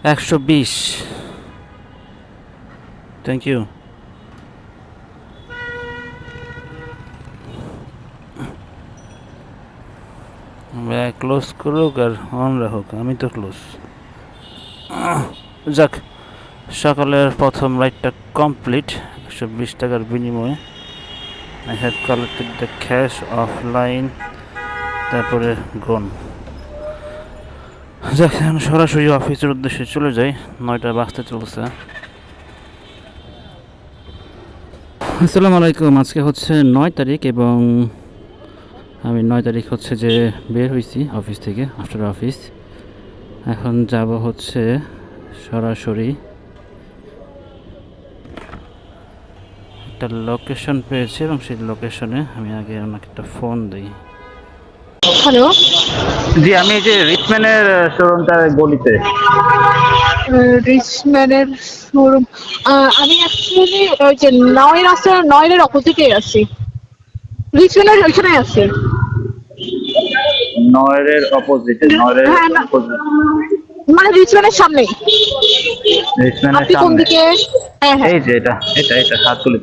120। Thank you. Close করুক আর on রাখুক, আমি তো ক্লোজ। যাক, সকালের প্রথম রাইডটা কমপ্লিট 120 টাকার বিনিময়ে। I have collected the cash offline, তারপরে গন। যাক, এখন সরাসরি অফিসের উদ্দেশ্যে চলে যাই। 9টা বাজতে চলছে। আসসালামু আলাইকুম। আজকে হচ্ছে 9 তারিখ এবং আমি 9 তারিখ হচ্ছে যে বের হয়েছি অফিস থেকে, আফটার অফিস। এখন যাব হচ্ছে সরাসরি একটা লোকেশন পেয়েছি এবং সেই লোকেশনে আমি আগে ওনাকে একটা ফোন দিই। হ্যালো। জি, আমি এই যে রিচম্যানের শোরুমটার গলিতে। রিচম্যানের শোরুম। আমি অ্যাকচুয়ালি ওই যে নয় রাস্তার নয়ের অপোজিটে আছি। রিচম্যানের ওইখানে আছি। নয়ের অপোজিটে, নয়ের হ্যাঁ না, অপোজিট, মানে রিচম্যানের সামনেই। রিচম্যানের আপনি কোন সামনে। দিকে? হ্যাঁ হ্যাঁ এই যে এটা হাত তুলে।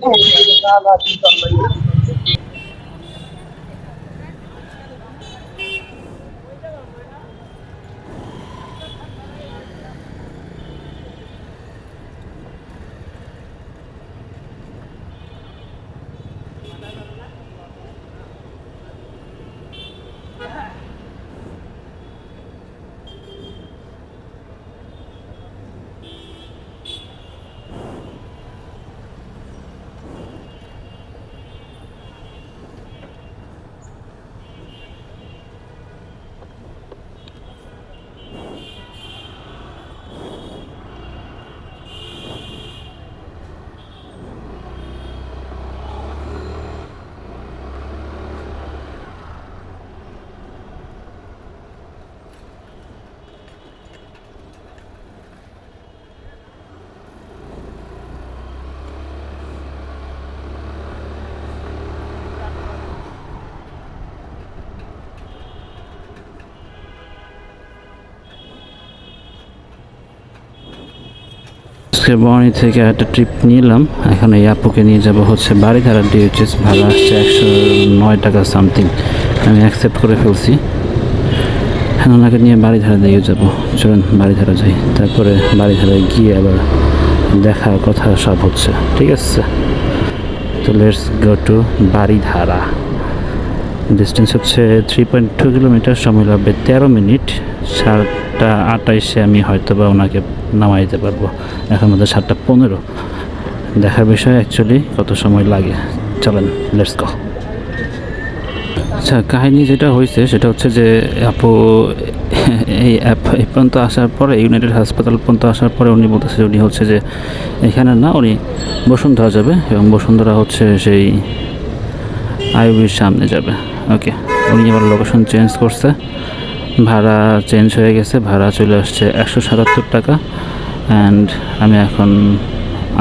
আজকে বনি থেকে একটা ট্রিপ নিলাম। এখন এই আপুকে নিয়ে যাব হচ্ছে বাড়িধারা ডিএইচএস। ভাড়া আসছে 109 টাকা সামথিং। আমি অ্যাকসেপ্ট করে ফেলছি। এখন ওনাকে নিয়ে বাড়িধারা দিয়ে যাব। চলুন বাড়িধারা যাই, তারপরে বাড়িধারায় গিয়ে আবার দেখা কথা সব হচ্ছে। ঠিক আছে, তো let's go to Baridhara. Distance হচ্ছে 3.2 কিলোমিটার। সময় লাগবে 13 মিনিট। 7:28 আমি হয়তো বা ওনাকে নামাই দিতে পারবো। এখন আমাদের 7:15। দেখার বিষয় অ্যাকচুয়ালি কত সময় লাগে। চলেন, লেটস গো। আচ্ছা, কাহিনী যেটা হয়েছে সেটা হচ্ছে যে আপু এই পর্যন্ত আসার পরে, ইউনাইটেড হাসপাতাল পর্যন্ত আসার পরে উনি বলতেছে যে উনি হচ্ছে যে এখানে না, উনি বসুন্ধরা যাবে এবং বসুন্ধরা হচ্ছে সেই আইবির সামনে যাবে। ওকে, উনি এবার লোকেশন চেঞ্জ করছে, ভাড়া চেঞ্জ হয়ে গেছে, ভাড়া চলে আসছে 177 টাকা। অ্যান্ড আমি এখন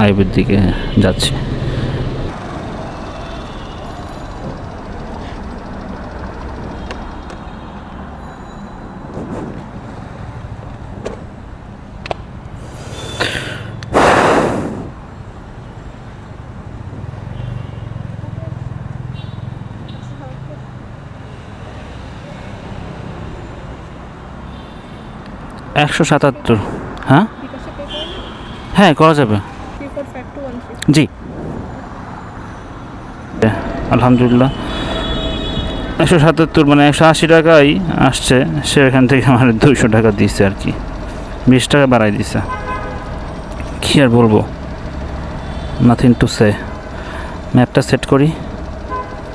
আইবির দিকে যাচ্ছি। একশো 77। হ্যাঁ হ্যাঁ, করা যাবে। জি, আলহামদুলিল্লাহ। 177 মানে 180 টাকাই আসছে। সে এখান থেকে আমার 200 টাকা দিচ্ছে আর কি, 20 টাকা বাড়াই দিছে। কী আর বলবো, নাথিং টু সে। ম্যাপটা সেট করি,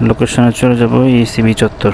লোকেশনে চলে যাবো ইসিবি চত্বর।